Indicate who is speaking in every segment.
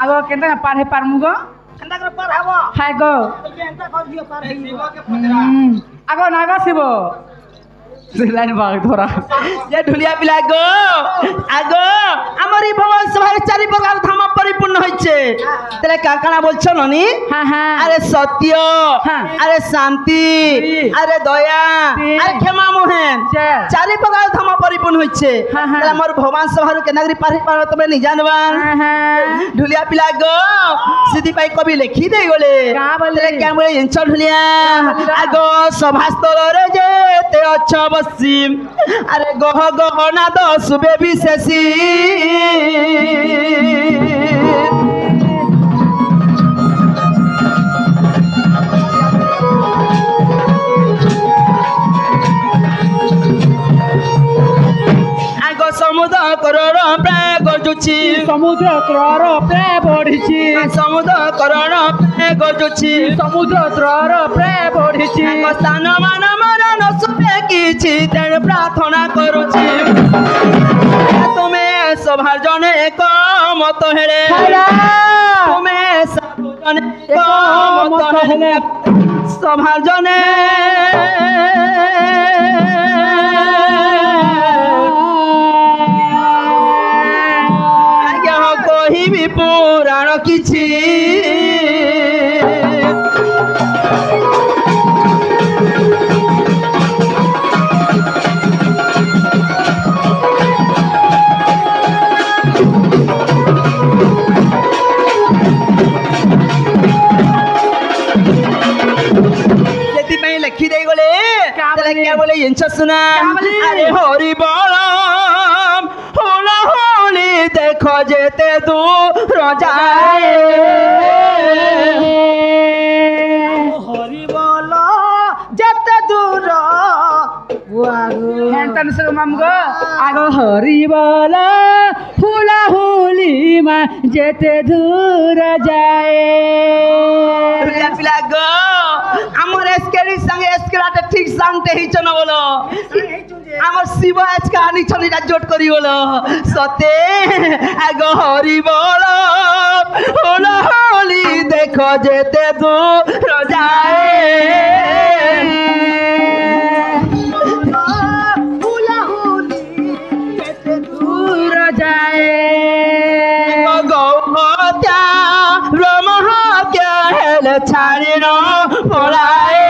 Speaker 1: आगो केंता पार है पारमु गो
Speaker 2: केंता कर पार हबो
Speaker 1: हाय गो
Speaker 2: केंता कर दियो पार है
Speaker 1: आगो नागा शिवो लाइन भाग थोड़ा
Speaker 2: जे ढुलिया पिला गो आगो हमरी भवन सभार चारि प्रकार धाम परिपूर्ण होइछे तले काकाना बोलछो ननी
Speaker 1: हां हां
Speaker 2: अरे सत्य अरे शांति अरे दया अरे क्षमा मोहन चारि प्रकार धाम परिपूर्ण होइछे तले हमर भवन सभार के नगरी पार पार तबे नि जानबा ढुलिया पिला गो सिद्धि पाई कवि लिखि दे गले
Speaker 1: का बोले
Speaker 2: क्या बोले इंच ढुलिया आगो सभास्थल रे जे ते अच्छा बसीम अरे गह गहना द सुबे विशेषी आगो समुद्र करोड़ प्राय गजुची
Speaker 1: समुद्र त्रर प्राय बढ़िछि
Speaker 2: समुद्र करोड़ प्राय गजुची
Speaker 1: समुद्र त्रर प्राय बढ़िछि
Speaker 2: आगो स्थान मान मरण सुबे किछि तेण प्रार्थना करुछि तुम्हें सभार जने एक मत हेले तुम्हें सब जने एक मत हेले सभार जने आज्ञा कहिबी पुराण किछि लिखी दे गले क्या बोले इंच सुना अरे हरि बोलम होला होली देखो जेते दूर जाए हरि बोल जेते दूर
Speaker 1: हेंतन से माम गो आगो हरि बोल फूला होली मा जेते दूर जाए
Speaker 2: पिला गो আমার এসকেরি সঙ্গে এসকেরাতে ঠিক সাংতে হিচন বলো আমার শিব আজ কাহানি ছনিটা জোট করি বলো সতে আগো হরি বল হলো হলি দেখো যেতে দূর যায় হলো হলি যেতে দূর যায় গৌহত্যা ব্রহ্মহত্যা হেলে ছাড়িন পড়ায়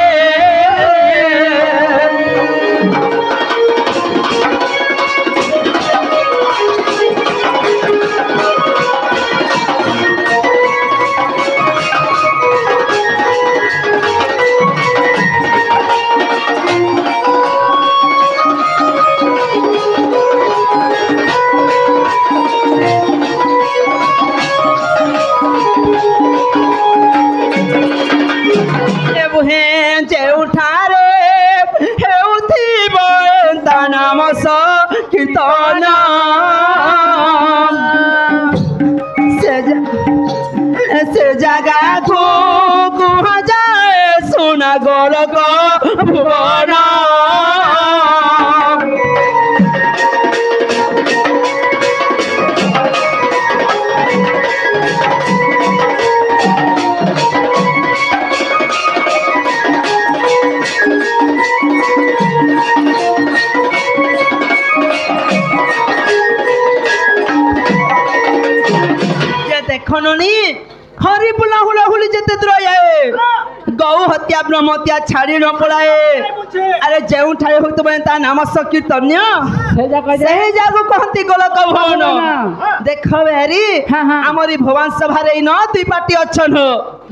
Speaker 2: से जगह को कहाँ जाए सोना गोलक भुवन देखनी हरि बुला हुला हुली जेते दूर जाए गौ हत्या ब्रह्म हत्या छाड़ी न पड़ाए अरे जेउ ठाए होत बन ता नाम संकीर्तन्य से जागो कहती गोलक भवन देखो हेरी हमरी भवन सभा रे न दुई पार्टी अछन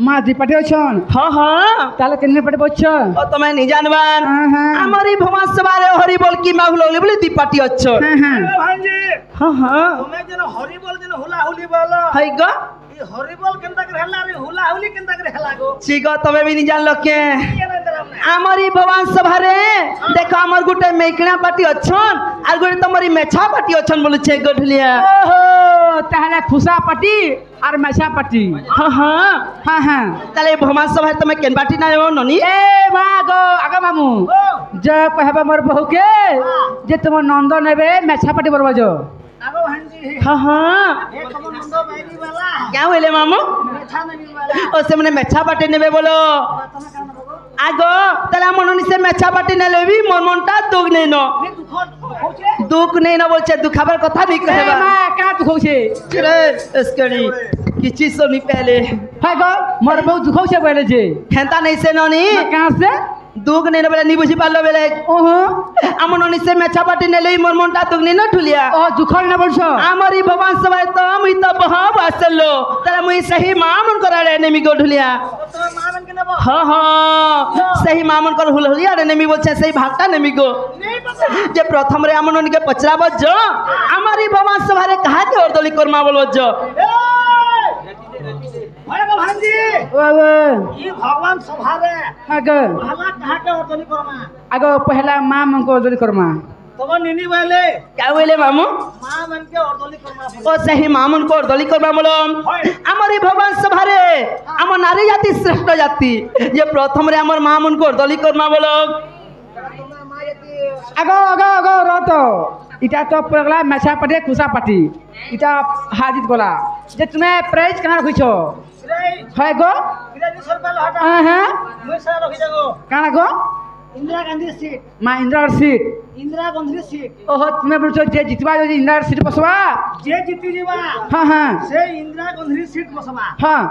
Speaker 1: मा दुई पार्टी अछन
Speaker 2: हां हां
Speaker 1: ताले केने पार्टी बछन
Speaker 2: ओ तमे नि जानबान हमरी भवन सभा रे हरि बोल की मा हुला बोले दुई पार्टी अछन
Speaker 3: भांजी
Speaker 2: हां हां
Speaker 3: तमे जन हरि बोल जन हुला हुली बोल
Speaker 2: हई ग
Speaker 3: ई हरि बोल केनता कर हला रे हुला हुली केनता कर हला गो
Speaker 2: ठीक तमे भी नि जानलो के हमरी भवन सभा रे देखो हमर गुटे मेकणा पार्टी अछन आर गुटे तमरी मेछा पार्टी अछन बोले छे गढलिया
Speaker 1: ओहो ताहले खुसा पार्टी आर मेछा पार्टी
Speaker 2: हां हां
Speaker 1: हां हां
Speaker 2: ताले भवन सभा तमे केन पार्टी ना ननी
Speaker 1: ए मागो आगा मामू जे कहबे मोर बहू के जे तुम नंद नेबे मेछा पार्टी बरबा जो
Speaker 3: आगो भांजी
Speaker 2: हाँ हाँ
Speaker 3: ये कमो नंदो बैरी वाला
Speaker 2: क्या बोले मामू
Speaker 3: मेछा नहीं वाला
Speaker 2: ओ से मैंने मेछा पाटी नेबे बोलो
Speaker 3: तने कान बगो
Speaker 2: आगो तला मनोनी से मेछा पाटी नेले भी मन मनटा दुख नहीं न
Speaker 3: नी दुख होचे
Speaker 2: दुख नहीं न बोलছে दुखाबर কথা नहीं
Speaker 1: ए
Speaker 2: कहबा
Speaker 1: মা কা দুঃখ হচ্ছে
Speaker 2: रे स्कड़ी किछि सुनी पहले
Speaker 1: হয় গো মোর বউ দুঃখ হচ্ছে বলে যে
Speaker 2: हेंता नहीं से ननी
Speaker 1: কাঁ সে
Speaker 2: दुख नहीं न बोले नहीं बुझी पालो बेले
Speaker 1: ওহো
Speaker 2: আমার ননি সে মেছা পাটি নেলে মোর মনটা দুখ नहीं न ठुलिया
Speaker 1: ও দুঃখ না বলছো
Speaker 2: আমারি ভগবান সবাই তো মুই তো বহাব আসলো তারা মুই সহি মামন করালে নেমি গো ঢুলিয়া
Speaker 3: तो मामन के नबो
Speaker 2: हाँ हाँ सही मामन कर हुलहुलिया रे नेमी बोलছে সেই ভাগটা নেমি গো
Speaker 3: नहीं पता
Speaker 2: যে প্রথম রে আমন ননিকে পচরাব জ আমারি ভগবান সবারে কাহাকে অর্দলি করমা বলব জ
Speaker 3: अरे गो भांजी
Speaker 1: ও
Speaker 3: ये भगवान सभारे
Speaker 1: আগো
Speaker 3: भला कहा के वर्तनी करमा
Speaker 1: আগো পহলা মা মनको জলি করমা
Speaker 3: तब निनी वाले
Speaker 2: क्या बोले मामू
Speaker 3: मां मन के वर्तनी करमा
Speaker 2: ओ सही मामन को অর্দলি করবা বলো আমারি ভগবান সভারে আমার নারী জাতি শ্রেষ্ঠ জাতি যে প্রথম রে আমার মামন को অর্দলি করমা বলো
Speaker 3: तुम्हें मां यदि
Speaker 1: আগো আগো আগো রত ইটা তো পগলা মেছা পাটি কুসা পাটি ইটা হাজিত গলা যে তুমি প্রাইজ কানা রাখিছো
Speaker 3: रे
Speaker 1: হয় গো
Speaker 3: इधर नि सरपाल हटा
Speaker 1: হ্যাঁ
Speaker 3: मैं सारा रखी जागो
Speaker 1: কানা গো
Speaker 3: इंदिरा गांधी सीट
Speaker 1: মা ইন্দ্রার সিট
Speaker 3: इंदिरा गांधी सीट
Speaker 1: ওহো তুমি বলছো যে জিতবা যদি ইন্দ্রার সিট বসবা
Speaker 3: जे जीती जीवा
Speaker 1: হ্যাঁ হ্যাঁ
Speaker 3: से इंदिरा गांधी सीट बसबा
Speaker 1: হ্যাঁ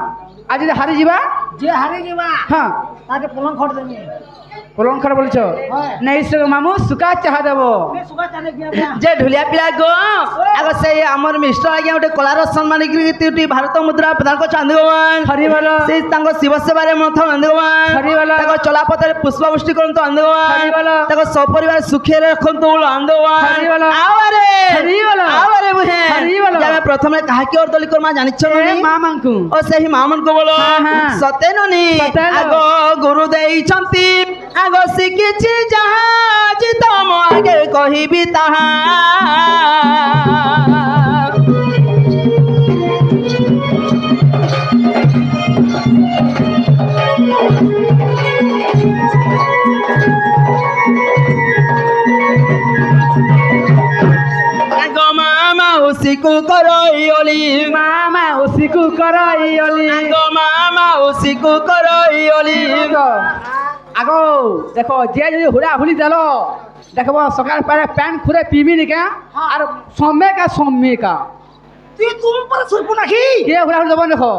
Speaker 1: আর যদি হারি যাবা
Speaker 3: जे हारी जीवा
Speaker 1: হ্যাঁ
Speaker 3: ताके पलंग खोट देनी
Speaker 1: পলঙ্কার বলছো
Speaker 3: হ্যাঁ।
Speaker 1: নেই সে মামু সুকা চাহা দেব
Speaker 3: मैं सुगा चाले गया
Speaker 2: যে ঢুলিয়া পিলা গো আগ সেই আমার মিস্টার আজ্ঞা গোটে কলার সম্মানিক রীতি ভারত মুদ্রা প্রদান করছে আন্দোলন
Speaker 1: হরি বল
Speaker 2: সেই তাঙ্ক শিব সেবারে মথ আন্দোলন
Speaker 1: হরি বল
Speaker 2: তাঙ্ক চলাপথরে পুষ্পবৃষ্টি করন্তু আন্দোলন
Speaker 1: হরি বল
Speaker 2: তাঙ্ক সপরিবার সুখেরে রাখন্তু আন্দোলন
Speaker 1: হরি বল
Speaker 2: আওয়ারে
Speaker 1: হরি বল
Speaker 2: আওয়ারে বুহে
Speaker 1: হরি বল
Speaker 2: যে প্রথমে কাহাকি অর্দলি করমা জানিছ
Speaker 1: এ
Speaker 2: নি
Speaker 1: মা মাংকু
Speaker 2: ও সেই মামন কো বলো
Speaker 1: হ্যাঁ, হ্যাঁ।
Speaker 2: সতে ননি
Speaker 1: সতে ন।
Speaker 2: আগ গুরু দেইছন্তি আগ শিখিছি যাহা যে তম আগে কহিবি তাহা আগ মামা উসিকু করই অলি
Speaker 1: মামা ওসিকু করই অলি
Speaker 2: আগ মামা উসিকু করই অলি
Speaker 1: আগো দেখো যে যদি হুড়া হুড়ি দিল দেখব সকাল পরে প্যান্ট খুলে পিবি নি কা আর সম্মে কা
Speaker 3: तू तुम पर सुरपु नाखी
Speaker 1: কে হুড়া হুড়ি দেব দেখো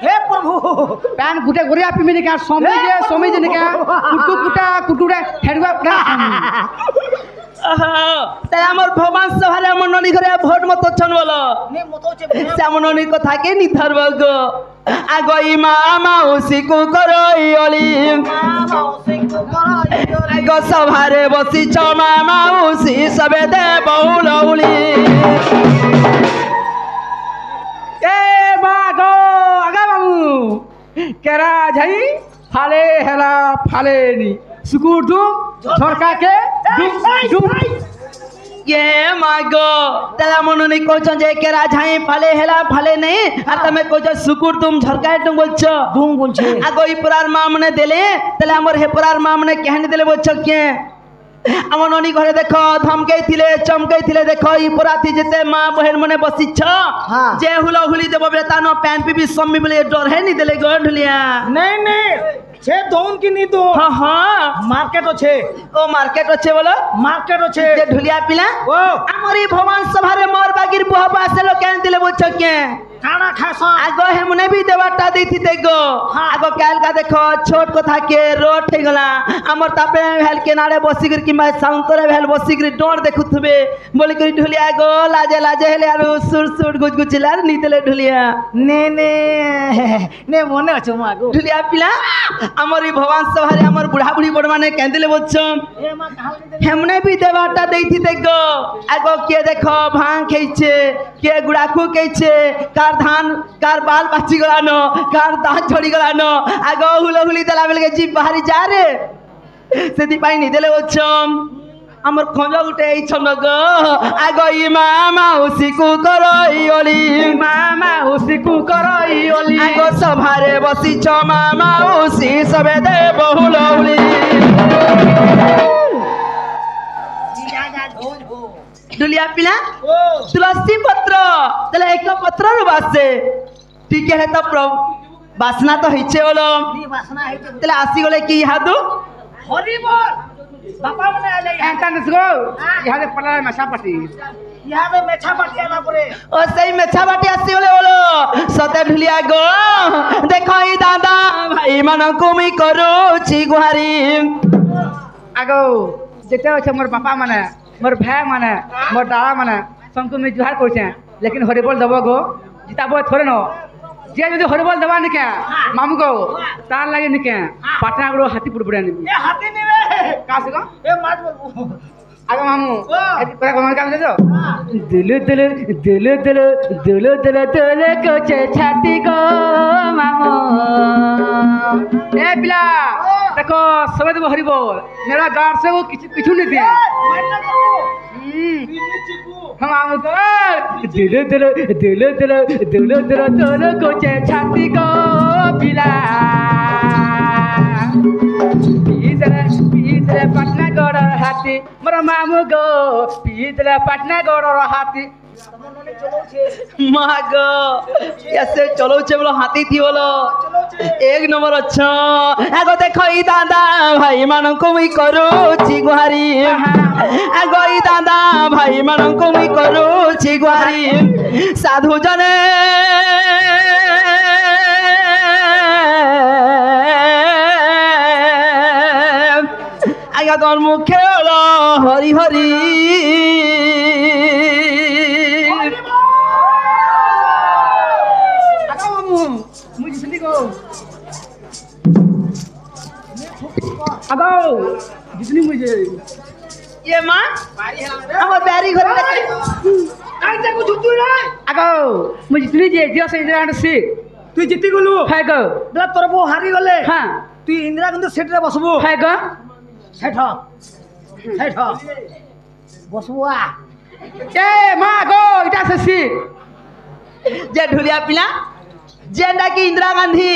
Speaker 3: हे प्रभु
Speaker 1: প্যান্ট গুটে গড়িয়া পিবি নি কা সম্মে যে নি কা কুটুটা হেডুয়া পুরা
Speaker 2: তাই আমার ভগবান সভারে আমার ননি ঘরে ভোট মত ছন বলো
Speaker 3: ने मतो चे
Speaker 2: সে আমার ননির কথা কে নিধরব গো আগ ইমামা উসিকু করই অলি
Speaker 3: मामा उसे को करो
Speaker 2: আগ সভারে বসিছ মামা উসি সবে দে বহুল উলি
Speaker 1: এ মা গো আগা বাবু কেরা যাই ফালে হেলা ফালে নি সুকুর দুম ঝরকাকে দুম দুম
Speaker 2: ये मागो तेरा मनोनी कोचन जे केरा झाई फाले हेला फाले नहीं আর তুমি কোচ সুকুর তুম ঝরকায় তুম বলছো
Speaker 3: दूं बोलछे
Speaker 2: আগো ই পুরার মা মনে দেলে তাহলে আমার হে পুরার মা মনে কেহানি দেলে বলছো কে আমার ননি ঘরে দেখো ধমকাই থিলে চমকাই থিলে দেখো ই পুরাতি যেতে মা বহেন মনে বসিছ
Speaker 3: হ্যাঁ।
Speaker 2: যে হুলো হুলি দেব বলে তা ন প্যান পিবি সম্মি বলে ডর হে নি দেলে গো ঢুলিয়া
Speaker 3: नहीं नहीं छे दोन की नी दो
Speaker 2: হ্যাঁ হ্যাঁ
Speaker 3: मार्केट আছে
Speaker 2: ও মার্কেট আছে বলো
Speaker 3: मार्केट আছে
Speaker 2: যে ঢুলিয়া পিলা
Speaker 3: ओ
Speaker 2: আমারি ভগবান সভারে মোর বাগির বুয়া আসলো কেন দিলে বলছো কে
Speaker 3: खाना खास
Speaker 2: আগ হেমনে বি দেবারটা দিতি দেখো
Speaker 3: হ্যাঁ।
Speaker 2: আগ কালকা দেখো ছোট কথা কে রোড ঠিক গলা আমার তাপে হেল কেনারে বসিগির কিংবা সাউন্তরে হেল বসিগির ডর দেখুথবে বলি করি ঢুলিয়া গো লাজে লাজে হেলে আর সুর সুর গুজগুচিলা আর নিতেলে ঢুলিয়া
Speaker 3: ने ने ने মনে আছে মাগো
Speaker 2: ঢুলিয়া পিলা আমারি ভগবান সভারে আমার বুড়া বুড়ি বড় মানে কেন দিলে বলছো
Speaker 3: এ মা কাহাল দে
Speaker 2: হেমনে বি দেবারটা দেইতি দেখো আগ কে দেখো ভাং খেইছে কে গুড়াকু খেইছে কার ধান কার বাল পাচি গলানো কার দাঁত ঝড়ি গলানো আগ হুলহুলি দেলা বেলকে জিভ বাহারি যা রে সেদি পাই নি দেলে বলছম আমার খঞ্জ উঠে এই ছন্দ গো আগ ইমামা উসিকু করই অলি
Speaker 1: মামা ওসিকু করই অলি
Speaker 2: আগ সভারে বসিছ মামা উসি সবে দে বহুল উলি
Speaker 3: जा जा झोल हो
Speaker 2: ढुलिया पिला
Speaker 3: ଓ
Speaker 2: तुलसी पत्र तले एक पत्र बासे ठीक है तो बासना तो हिचे बोलो
Speaker 3: नी ବାସନା ହେଇଛି
Speaker 2: तले आसी गले की हादू
Speaker 3: ହରି ବୋଲ ବାପା ମାନେ ଆଇଲେ
Speaker 1: एंटा नसगो इहादे पला मसा पटी
Speaker 3: ଇହାଦେ ମେଛା ପାଟି ହେଲା ପରେ
Speaker 2: ओ सही मेछा बाटी आसी गले बोलो सते ढुलिया गो देखो ई दादा भाई मन को मी करू छी गुहारी
Speaker 1: आगो जेते আছে मोर बापा माने मोर भाई माने मोर दादा माने सबको मैं जुहार करछे लेकिन हरिबोल दबो गो जिताबो थोड़े न जे যদি হরিবল দেবা নিকে মামু গো তার লাগে নিকে পাটনা গুলো হাতি পুড়পুড়ে নিবি
Speaker 3: ଏ ହାତୀ ନିବେ
Speaker 1: কাছে গো
Speaker 3: ଏ ମାଛ ବୋଲବୁ
Speaker 1: আগে মামু
Speaker 3: ও।
Speaker 1: এটি পরে কোন কাম দেছো দিলু দিলু দিলু দিলু দিলু দিলু দিলু কোচে ছাতি গো মামু এ পিলা দেখো সবে দেব হরিবল মেরা গাড় সে ও কিছু কিছু नहीं दिया
Speaker 3: মাইনা করবো
Speaker 1: हम्म
Speaker 3: বিনি চিকু
Speaker 1: हम आमुको दिलो दिलो दिलो दिलो दिलो दिलो दिलो कोचे छाती को पिला पीतरे पटना गड़ हाथी मोर मामू गो पीतरे पटना गड़ हाथी
Speaker 3: ତମମାନେ ଚଲଉଛେ
Speaker 2: माँ गो ऐसे चलो चे बोलो हाथी थी बोलो
Speaker 3: ଚଲଉଛେ
Speaker 2: एक नंबर अच्छा आगो देखो ई दादा भाई मन को मी करू छी गुहारी आगो ई दादा भाई मन को मी करू छी गुहारी साधु जने आगा तोर मुखे बोलो हरि हरि
Speaker 1: आगा मामू मुझे सुनी गो आगो जितनी मुझे
Speaker 2: ये माँ हम प्यारी घर
Speaker 3: କାଇଁ ତାକୁ ଝୁଠୁ ନାଇଁ
Speaker 1: आगो मुझे जितनी जे जियो से इधर से
Speaker 3: তুই জিতি গলু
Speaker 1: है गो
Speaker 3: বেলা তোর বউ হারি গলে
Speaker 1: हाँ
Speaker 3: তুই ইন্দিরা গান্ধী সেটরে বসবু
Speaker 1: है गो
Speaker 3: সেঠ সেঠ বসবু আ
Speaker 1: ए माँ गो इटा से सी
Speaker 2: जे ढुलिया पिला जेंडा की इंदिरा गांधी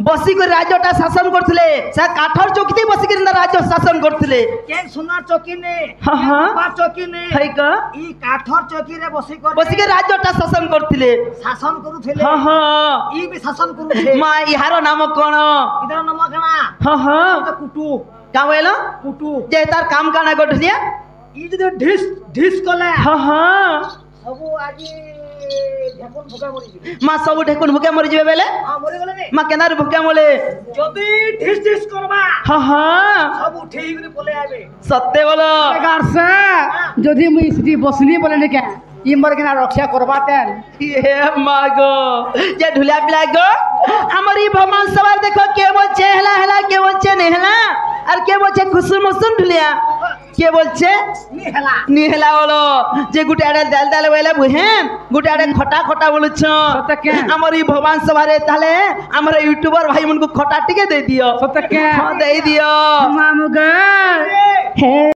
Speaker 2: बसी कर राज्यटा शासन करथिले से काठर चौकी बसी कर राज्य शासन करथिले
Speaker 3: কেন সোনার চকি নে
Speaker 2: हाँ हाँ
Speaker 3: বা চকি নে
Speaker 2: है का
Speaker 3: ই কাঠর চকি রে বসি করে
Speaker 2: बसी कर राज्यटा शासन करथिले
Speaker 3: শাসন করুথিলে
Speaker 2: हाँ हाँ
Speaker 3: ই বি শাসন করুথে
Speaker 2: माँ इहारो नाम कौन
Speaker 3: ইদার নাম কানা
Speaker 2: हाँ हाँ
Speaker 3: এটা কুটু
Speaker 2: का बोलो
Speaker 3: কুটু
Speaker 2: जे तार काम काना कर ढुलिया
Speaker 3: ই যদি ঢিস ঢিস কলে
Speaker 2: हाँ हाँ
Speaker 3: সবু আজি ঢেকুন ফুকা মরি যাবে
Speaker 2: माँ सब ढेकुन भुके मर जिबे बेले
Speaker 3: হ্যাঁ মরি গলে নে
Speaker 2: माँ केनार भुके मोले
Speaker 3: যদি ঢিস ঢিস করবা
Speaker 2: हाँ हाँ
Speaker 3: সবু ঠিক করে বলে আইবে
Speaker 2: सत्य बोलो
Speaker 1: गार से যদি মুই সিটি বসলি বলে নে কে ই মর কেনা রক্ষা করবা তেন
Speaker 2: ये मागो जे ढुलिया पिला गो हमारी भगवान सवार देखो के बोलছে হেলা হেলা के बोलছে নেহলা আর কে বলছে খুসুম মুসুম ঢুলিয়া কে বলছে
Speaker 3: নি হেলা
Speaker 2: নিহেলা বলো যে গুটে আড়ে দাল দাল বলে বুঝেন গুটে আড়ে খটা খটা বলছ
Speaker 1: সত্য কেন?
Speaker 2: আমার এই ভগবান সভারে তাহলে আমার ইউটিউবার ভাই মনকু খটা টিকে দে দিও
Speaker 1: সত্য কেন?
Speaker 2: হ্যাঁ, দেই দিও
Speaker 1: মামু গো
Speaker 3: এ
Speaker 1: হে